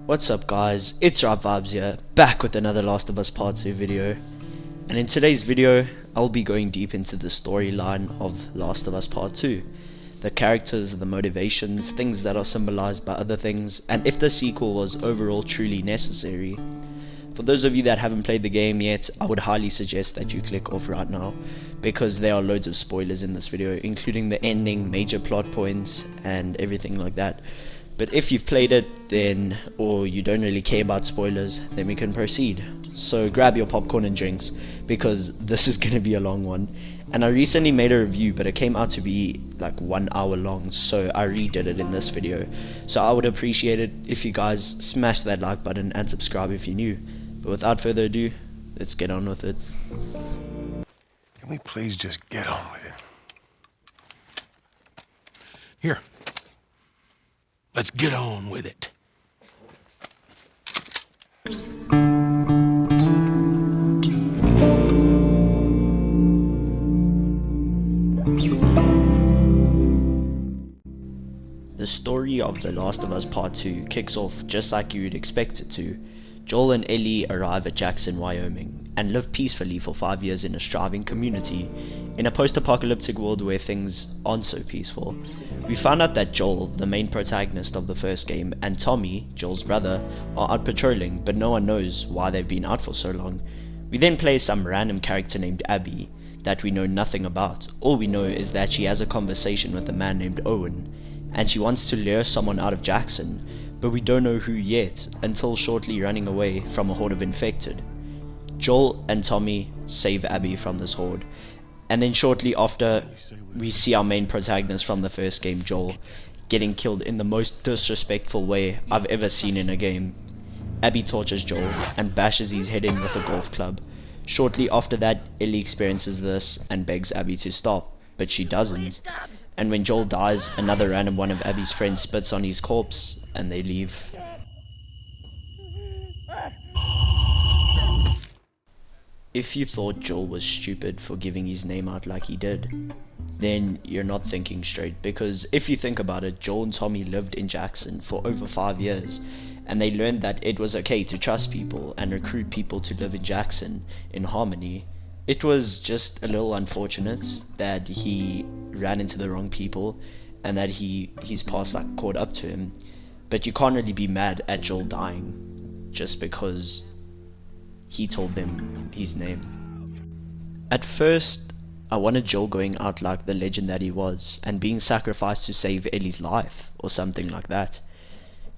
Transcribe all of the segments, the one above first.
What's up guys, it's Right Vibes here, back with another Last of Us Part 2 video. And in today's video, I'll be going deep into the storyline of Last of Us Part 2. The characters, the motivations, things that are symbolized by other things, and if the sequel was overall truly necessary. For those of you that haven't played the game yet, I would highly suggest that you click off right now, because there are loads of spoilers in this video, including the ending, major plot points, and everything like that. But if you've played it, then, or you don't really care about spoilers, then we can proceed. So grab your popcorn and drinks, because this is gonna be a long one. And I recently made a review, but it came out to be like 1 hour long, so I redid it in this video. So I would appreciate it if you guys smash that like button and subscribe if you're new. But without further ado, let's get on with it. Can we please just get on with it? Here. Let's get on with it. The story of The Last of Us Part 2 kicks off just like you would expect it to. Joel and Ellie arrive at Jackson, Wyoming, and live peacefully for 5 years in a striving community, in a post-apocalyptic world where things aren't so peaceful. We find out that Joel, the main protagonist of the first game, and Tommy, Joel's brother, are out patrolling, but no one knows why they've been out for so long. We then play some random character named Abby, that we know nothing about. All we know is that she has a conversation with a man named Owen, and she wants to lure someone out of Jackson, but we don't know who yet, until shortly running away from a horde of infected. Joel and Tommy save Abby from this horde, and then shortly after, we see our main protagonist from the first game, Joel, getting killed in the most disrespectful way I've ever seen in a game. Abby tortures Joel and bashes his head in with a golf club. Shortly after that, Ellie experiences this and begs Abby to stop, but she doesn't. And when Joel dies, another random one of Abby's friends spits on his corpse, and they leave. If you thought Joel was stupid for giving his name out like he did, then you're not thinking straight, because if you think about it, Joel and Tommy lived in Jackson for over 5 years, and they learned that it was okay to trust people and recruit people to live in Jackson in harmony. It was just a little unfortunate that he ran into the wrong people and that his past like caught up to him. But you can't really be mad at Joel dying just because he told them his name. At first, I wanted Joel going out like the legend that he was and being sacrificed to save Ellie's life or something like that.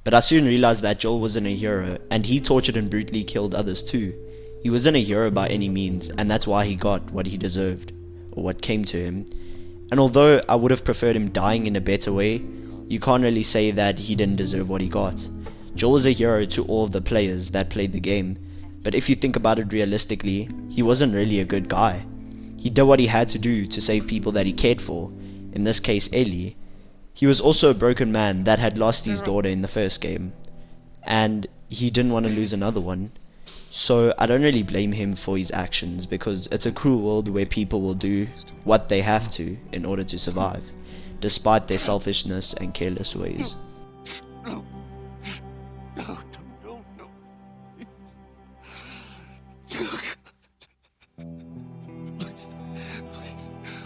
But I soon realized that Joel wasn't a hero, and he tortured and brutally killed others too. He wasn't a hero by any means, and that's why he got what he deserved, or what came to him. And although I would have preferred him dying in a better way, you can't really say that he didn't deserve what he got. Joel was a hero to all of the players that played the game, but if you think about it realistically, he wasn't really a good guy. He did what he had to do to save people that he cared for, in this case Ellie. He was also a broken man that had lost his daughter in the first game, and he didn't want to lose another one. So I don't really blame him for his actions, because it's a cruel world where people will do what they have to in order to survive, despite their selfishness and careless ways. No. No, please.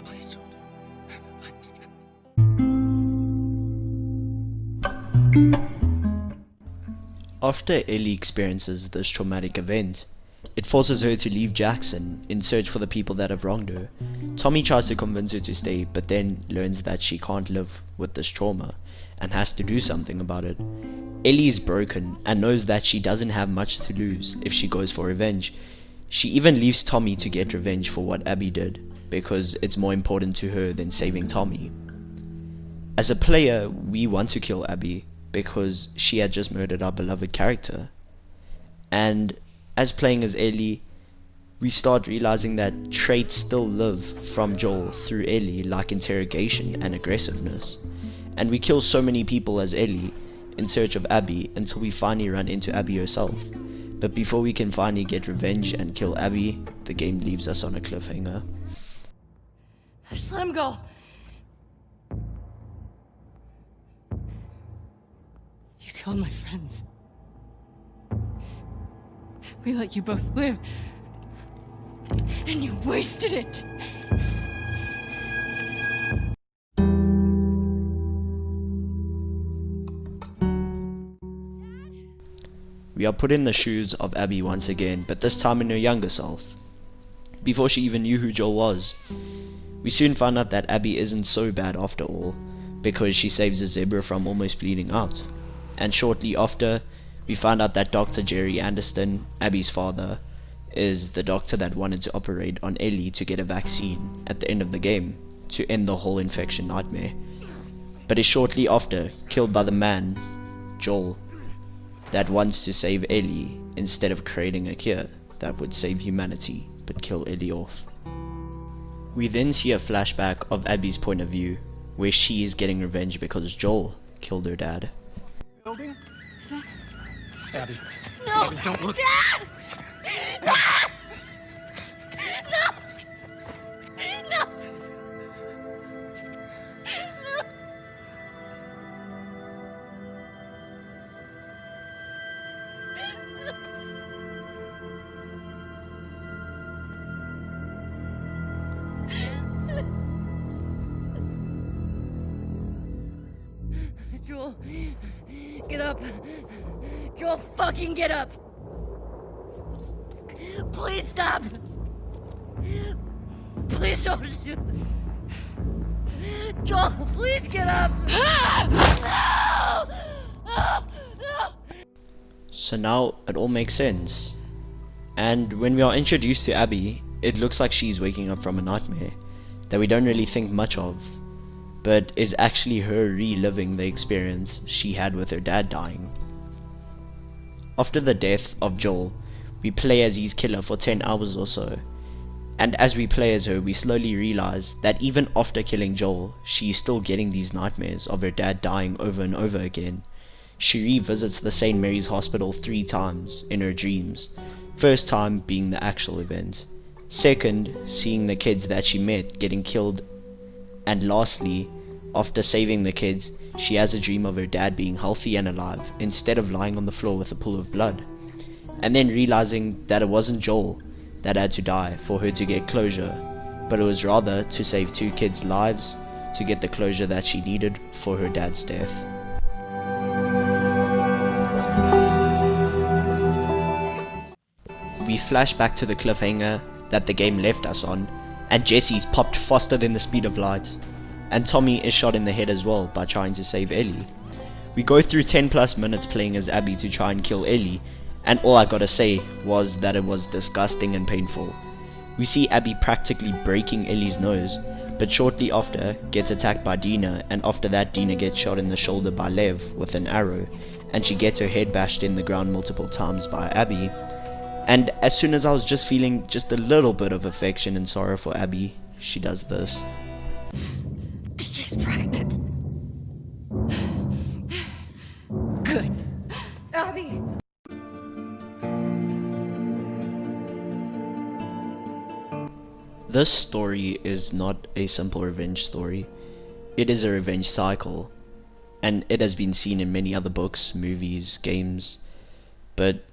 Please don't. After Ellie experiences this traumatic event, it forces her to leave Jackson in search for the people that have wronged her. Tommy tries to convince her to stay, but then learns that she can't live with this trauma and has to do something about it. Ellie is broken and knows that she doesn't have much to lose if she goes for revenge. She even leaves Tommy to get revenge for what Abby did, because it's more important to her than saving Tommy. As a player, we want to kill Abby, because she had just murdered our beloved character. And as playing as Ellie, we start realizing that traits still live from Joel through Ellie, like interrogation and aggressiveness. And we kill so many people as Ellie in search of Abby until we finally run into Abby herself. But before we can finally get revenge and kill Abby, the game leaves us on a cliffhanger. Just let him go. You killed my friends. We let you both live. And you wasted it. We are put in the shoes of Abby once again, but this time in her younger self. Before she even knew who Joel was. We soon find out that Abby isn't so bad after all, because she saves a zebra from almost bleeding out. And shortly after, we find out that Dr. Jerry Anderson, Abby's father, is the doctor that wanted to operate on Ellie to get a vaccine at the end of the game, to end the whole infection nightmare. But is shortly after killed by the man, Joel, that wants to save Ellie instead of creating a cure that would save humanity but kill Ellie off. We then see a flashback of Abby's point of view, where she is getting revenge because Joel killed her dad. Building? Is that... Abby. No! Abby, don't look. Dad! Dad! No! No! Joel, get up. Joel, fucking get up. Please stop. Please don't shoot. Joel, please get up. No! No! No! So now it all makes sense. And when we are introduced to Abby, it looks like she's waking up from a nightmare that we don't really think much of, but is actually her reliving the experience she had with her dad dying. After the death of Joel, we play as his killer for 10 hours or so, and as we play as her, we slowly realize that even after killing Joel, she is still getting these nightmares of her dad dying over and over again. She revisits the St. Mary's Hospital 3 times in her dreams, first time being the actual event, second seeing the kids that she met getting killed, and lastly, after saving the kids, she has a dream of her dad being healthy and alive instead of lying on the floor with a pool of blood, and then realizing that it wasn't Joel that had to die for her to get closure, but it was rather to save 2 kids' lives to get the closure that she needed for her dad's death. We flash back to the cliffhanger that the game left us on, and Jesse's popped faster than the speed of light, and Tommy is shot in the head as well by trying to save Ellie. We go through 10 plus minutes playing as Abby to try and kill Ellie, and all I gotta say was that it was disgusting and painful. We see Abby practically breaking Ellie's nose, but shortly after gets attacked by Dina, and after that Dina gets shot in the shoulder by Lev with an arrow, and she gets her head bashed in the ground multiple times by Abby. And as soon as I was just feeling just a little bit of affection and sorrow for Abby, she does this. She's pregnant. Good. Abby. This story is not a simple revenge story. It is a revenge cycle, and it has been seen in many other books, movies, games, but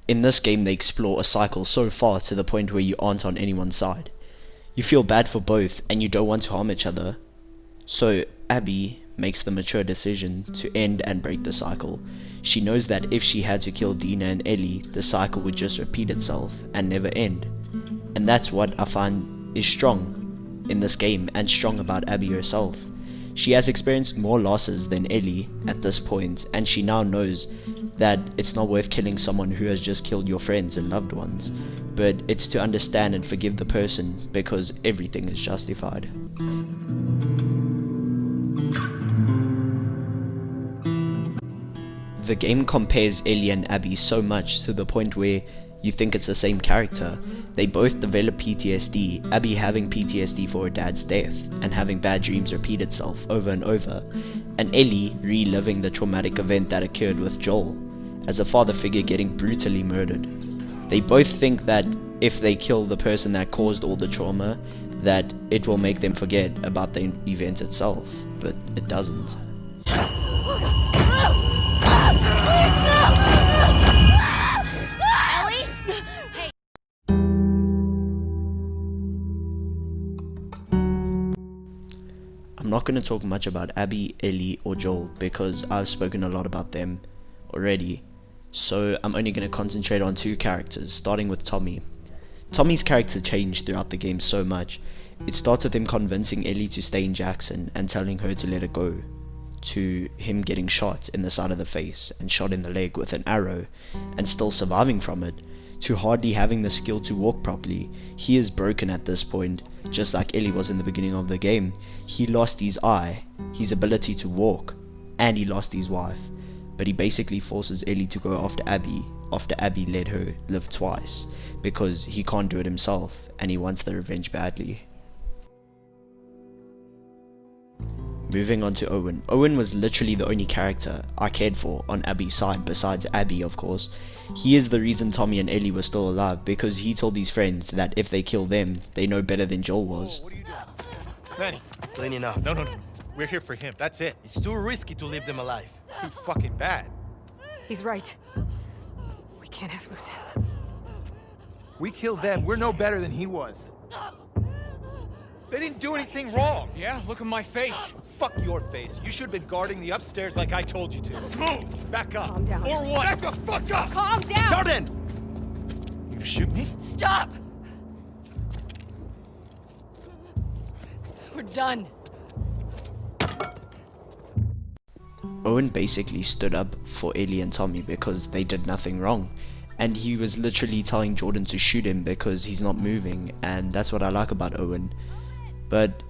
in this game they explore a cycle so far to the point where you aren't on anyone's side. You feel bad for both and you don't want to harm each other. So Abby makes the mature decision to end and break the cycle. She knows that if she had to kill Dina and Ellie, the cycle would just repeat itself and never end. And that's what I find is strong in this game, and strong about Abby herself. She has experienced more losses than Ellie at this point, and she now knows that it's not worth killing someone who has just killed your friends and loved ones, but it's to understand and forgive the person because everything is justified. The game compares Ellie and Abby so much to the point where you think it's the same character. They both develop PTSD, Abby having PTSD for her dad's death and having bad dreams repeat itself over and over, and Ellie reliving the traumatic event that occurred with Joel as a father figure getting brutally murdered. They both think that if they kill the person that caused all the trauma, that it will make them forget about the event itself, but it doesn't. Ellie? not going to talk much about Abby, Ellie, or Joel because I've spoken a lot about them already. So I'm only going to concentrate on two characters, starting with Tommy. Tommy's character changed throughout the game so much. It starts with him convincing Ellie to stay in Jackson and telling her to let it go, to him getting shot in the side of the face and shot in the leg with an arrow and still surviving from it, to hardly having the skill to walk properly. He is broken at this point, just like Ellie was in the beginning of the game. He lost his eye, his ability to walk, and he lost his wife. But he basically forces Ellie to go after Abby let her live twice, because he can't do it himself and he wants the revenge badly. Moving on to Owen. Owen was literally the only character I cared for on Abby's side, besides Abby of course. He is the reason Tommy and Ellie were still alive, because he told his friends that if they kill them, they know better than Joel was. What are you doing? Manny. Cleaning up. No. We're here for him. That's it. It's too risky to leave them alive. Too fucking bad. He's right. We can't have loose ends. We killed them. We're no better than he was. They didn't do anything wrong. Yeah, look at my face. Fuck your face. You should have been guarding the upstairs like I told you to. Move! Back up. Calm down. Or what? Back the fuck up! Calm down! Garden! You gonna shoot me? Stop! We're done. Owen basically stood up for Ellie and Tommy because they did nothing wrong, and he was literally telling Jordan to shoot him because he's not moving, and that's what I like about Owen. But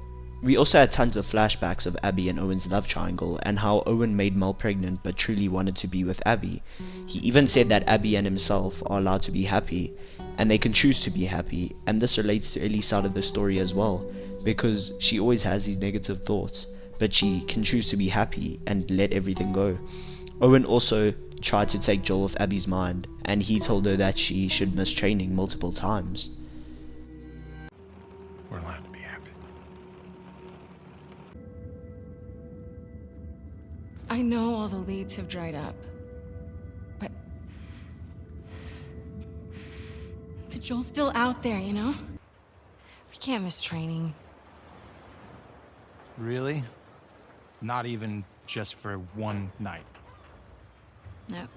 we also had tons of flashbacks of Abby and Owen's love triangle, and how Owen made Mel pregnant but truly wanted to be with Abby. He even said that Abby and himself are allowed to be happy, and they can choose to be happy, and this relates to Ellie's side of the story as well, because she always has these negative thoughts, but she can choose to be happy and let everything go. Owen also tried to take Joel off Abby's mind, and he told her that she should miss training multiple times. We're allowed to be happy. I know all the leads have dried up, but Joel's still out there, you know? We can't miss training. Really? Not even just for one night. No.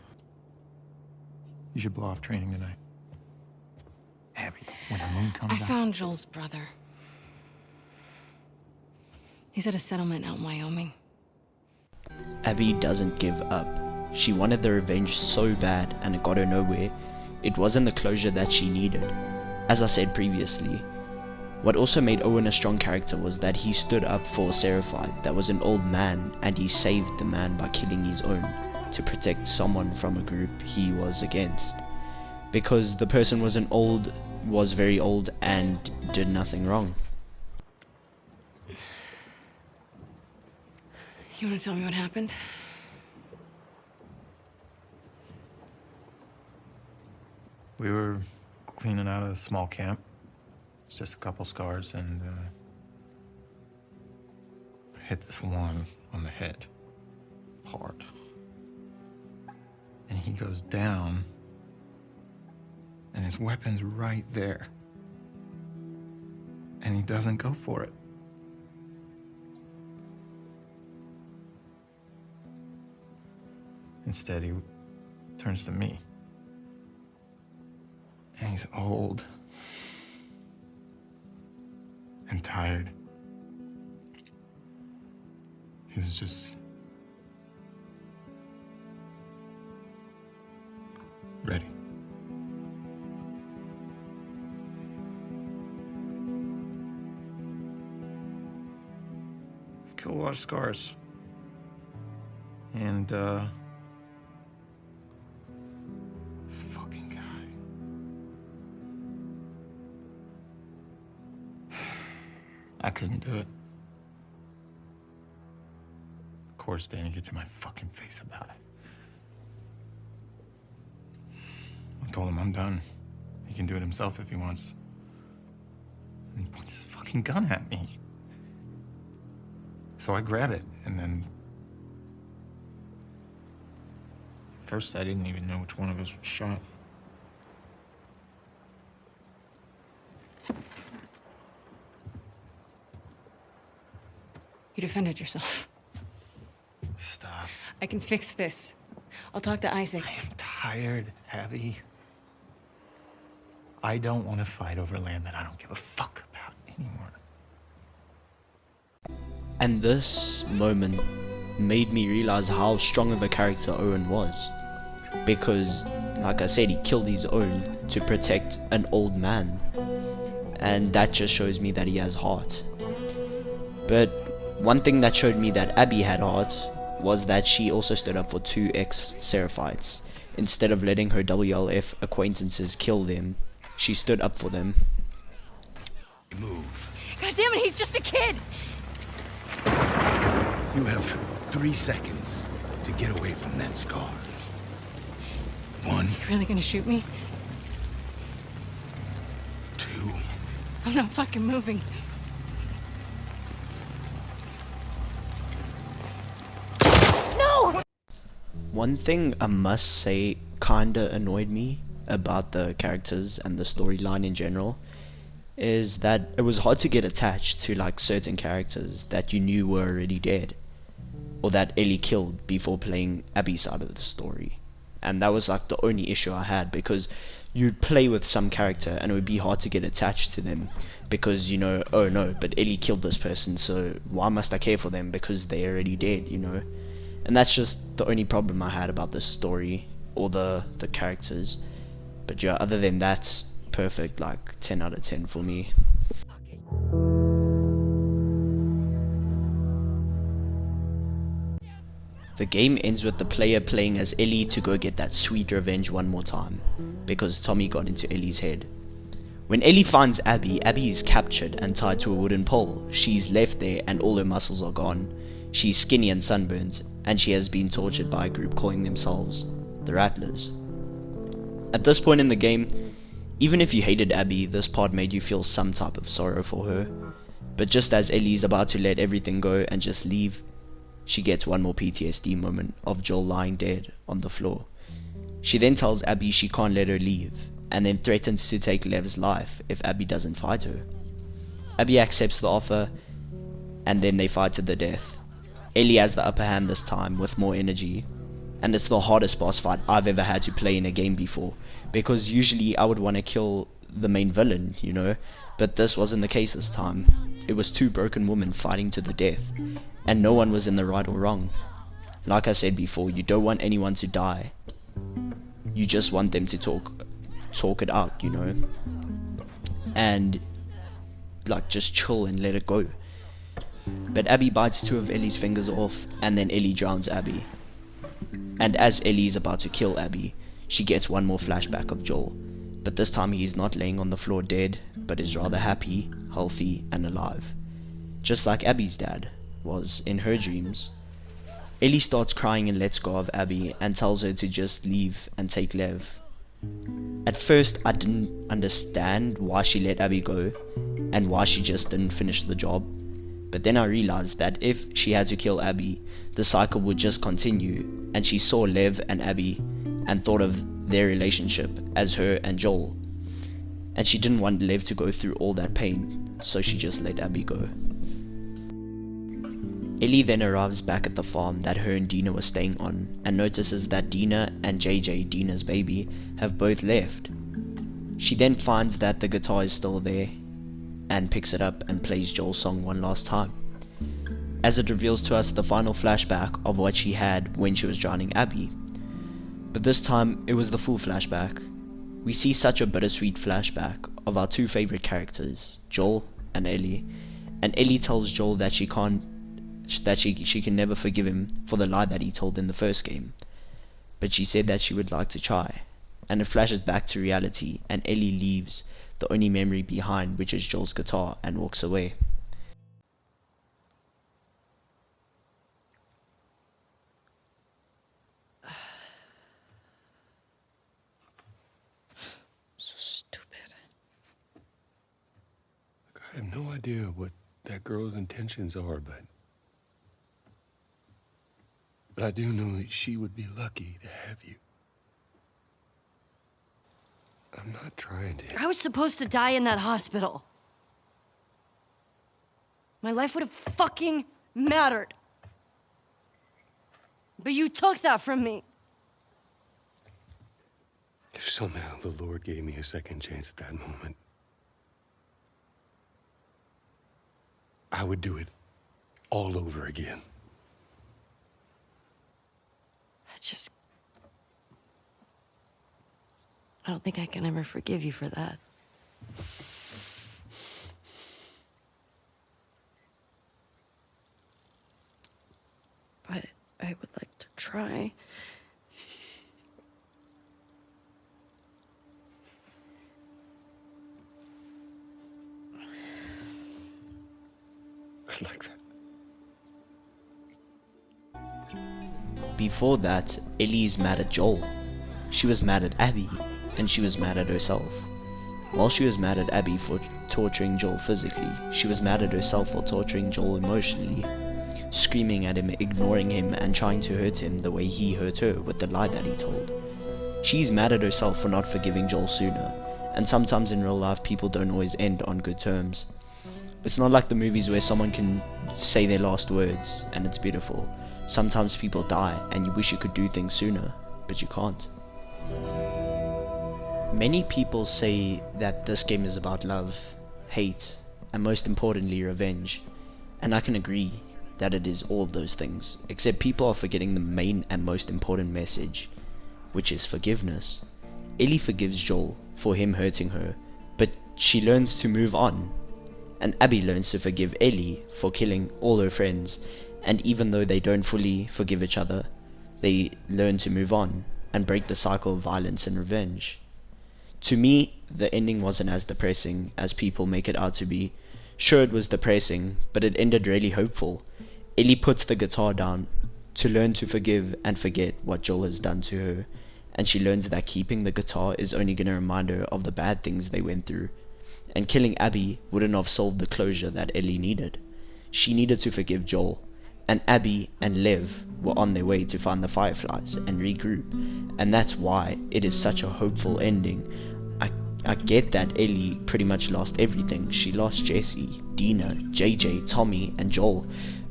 You should blow off training tonight. Abby, when the moon comes I out. found Joel's brother. He's at a settlement out in Wyoming. Abby doesn't give up. She wanted the revenge so bad, and it got her nowhere. It wasn't the closure that she needed. As I said previously, what also made Owen a strong character was that he stood up for a Seraphite that was an old man, and he saved the man by killing his own to protect someone from a group he was against. Because the person was very old and did nothing wrong. You want to tell me what happened? We were cleaning out a small camp. It's just a couple scars, and hit this one on the head hard. And he goes down, and his weapon's right there. And he doesn't go for it. Instead, he turns to me. And he's old and tired. He was just ready. I've killed a lot of scars. And, this fucking guy. I couldn't do it. Of course, Danny gets in my fucking face about it. I told him I'm done. He can do it himself if he wants. And he points his fucking gun at me. So I grab it, and then... First, I didn't even know which one of us was shot. You defended yourself. Stop. I can fix this. I'll talk to Isaac. I am tired, Abby. I don't want to fight over land that I don't give a fuck about anymore. And this moment made me realize how strong of a character Owen was. Because, like I said, he killed his own to protect an old man. And that just shows me that he has heart. But one thing that showed me that Abby had heart was that she also stood up for two ex-Seraphites. Instead of letting her WLF acquaintances kill them, she stood up for them. Move. God damn it, he's just a kid! You have 3 seconds to get away from that scar. 1, You really gonna shoot me? 2. I'm not fucking moving. One thing I must say kinda annoyed me about the characters and the storyline in general is that it was hard to get attached to like certain characters that you knew were already dead or that Ellie killed before playing Abby's side of the story. And that was like the only issue I had, because you'd play with some character and it would be hard to get attached to them because, you know, oh no, but Ellie killed this person, so why must I care for them because they're already dead, you know? And that's just the only problem I had about this story or the characters. But yeah, other than that, perfect, like 10 out of 10 for me. The game ends with the player playing as Ellie to go get that sweet revenge one more time, because Tommy got into Ellie's head. When Ellie finds Abby, Abby is captured and tied to a wooden pole. She's left there and all her muscles are gone. She's skinny and sunburned, and she has been tortured by a group calling themselves the Rattlers. At this point in the game, even if you hated Abby, this part made you feel some type of sorrow for her. But just as Ellie's about to let everything go and just leave, she gets one more PTSD moment of Joel lying dead on the floor. She then tells Abby she can't let her leave, and then threatens to take Lev's life if Abby doesn't fight her. Abby accepts the offer, and then they fight to the death. Ellie has the upper hand this time with more energy, and it's the hardest boss fight I've ever had to play in a game before, because usually I would want to kill the main villain, you know, but this wasn't the case this time. It was two broken women fighting to the death, and no one was in the right or wrong. Like I said before, you don't want anyone to die. You just want them to talk it out, you know, and like just chill and let it go. But Abby bites two of Ellie's fingers off, and then Ellie drowns Abby. And as Ellie is about to kill Abby, she gets one more flashback of Joel, but this time he is not laying on the floor dead, but is rather happy, healthy, and alive, just like Abby's dad was in her dreams. Ellie starts crying and lets go of Abby and tells her to just leave and take Lev. At first I didn't understand why she let Abby go and why she just didn't finish the job, but then I realized that if she had to kill Abby, the cycle would just continue, and she saw Lev and Abby and thought of their relationship as her and Joel, and she didn't want Lev to go through all that pain, so she just let Abby go. Ellie then arrives back at the farm that her and Dina were staying on and notices that Dina and JJ, Dina's baby, have both left. She then finds that the guitar is still there and picks it up and plays Joel's song one last time, as it reveals to us the final flashback of what she had when she was drowning Abby. But this time it was the full flashback. We see such a bittersweet flashback of our two favorite characters, Joel and Ellie tells Joel that she can never forgive him for the lie that he told in the first game, but she said that she would like to try, and it flashes back to reality, and Ellie leaves the only memory behind, which is Joel's guitar, and walks away. So stupid. I have no idea what that girl's intentions are, but I do know that she would be lucky to have you. I'm not trying to... I was supposed to die in that hospital. My life would have fucking mattered. But you took that from me. If somehow the Lord gave me a second chance at that moment, I would do it all over again. I don't think I can ever forgive you for that. But I would like to try. I'd like that. Before that, Ellie's mad at Joel. She was mad at Abby, and she was mad at herself. While she was mad at Abby for torturing Joel physically, she was mad at herself for torturing Joel emotionally, screaming at him, ignoring him, and trying to hurt him the way he hurt her with the lie that he told. She's mad at herself for not forgiving Joel sooner, and sometimes in real life people don't always end on good terms. It's not like the movies where someone can say their last words and it's beautiful. Sometimes people die and you wish you could do things sooner, but you can't. Many people say that this game is about love, hate, and most importantly revenge, and I can agree that it is all of those things, except people are forgetting the main and most important message, which is forgiveness. Ellie forgives Joel for him hurting her, but she learns to move on, and Abby learns to forgive Ellie for killing all her friends, and even though they don't fully forgive each other, they learn to move on and break the cycle of violence and revenge. To me, the ending wasn't as depressing as people make it out to be. Sure, it was depressing, but it ended really hopeful. Ellie puts the guitar down to learn to forgive and forget what Joel has done to her, and she learns that keeping the guitar is only going to remind her of the bad things they went through, and killing Abby wouldn't have solved the closure that Ellie needed. She needed to forgive Joel, and Abby and Lev were on their way to find the Fireflies and regroup, and that's why it is such a hopeful ending. I get that Ellie pretty much lost everything. She lost Jesse, Dina, JJ, Tommy, and Joel,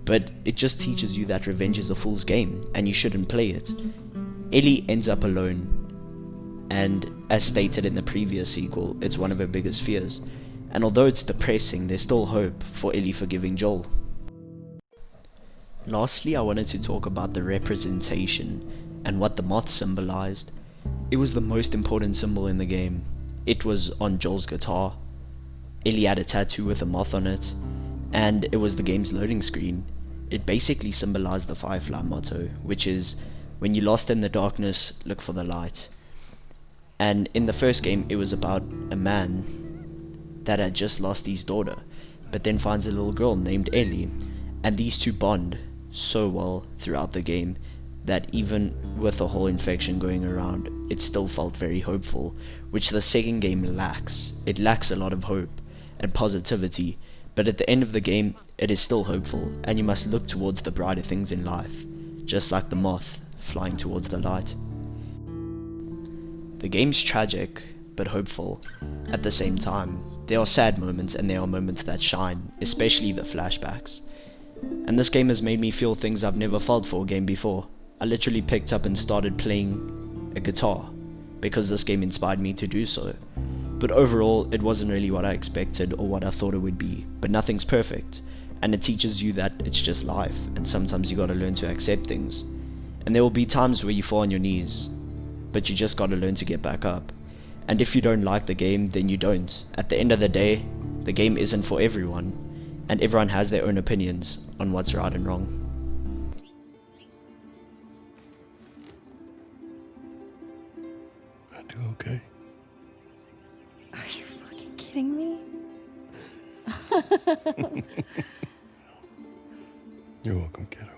but it just teaches you that revenge is a fool's game, and you shouldn't play it. Ellie ends up alone, and as stated in the previous sequel, it's one of her biggest fears, and although it's depressing, there's still hope for Ellie forgiving Joel. Lastly, I wanted to talk about the representation and what the moth symbolized. It was the most important symbol in the game. It was on Joel's guitar. Ellie had a tattoo with a moth on it, and it was the game's loading screen. It basically symbolized the Firefly motto, which is, when you're lost in the darkness, look for the light. And in the first game, it was about a man that had just lost his daughter, but then finds a little girl named Ellie, and these two bond so well throughout the game that even with the whole infection going around, it still felt very hopeful, which the second game lacks. It lacks a lot of hope and positivity, but at the end of the game, it is still hopeful, and you must look towards the brighter things in life, just like the moth flying towards the light. The game's tragic, but hopeful at the same time. There are sad moments and there are moments that shine, especially the flashbacks. And this game has made me feel things I've never felt for a game before. I literally picked up and started playing a guitar because this game inspired me to do so. But overall, it wasn't really what I expected or what I thought it would be. But nothing's perfect, and it teaches you that it's just life, and sometimes you gotta learn to accept things. And there will be times where you fall on your knees, but you just gotta learn to get back up. And if you don't like the game, then you don't. At the end of the day, the game isn't for everyone, and everyone has their own opinions on what's right and wrong. I do okay. Are you fucking kidding me? You're welcome, kiddo.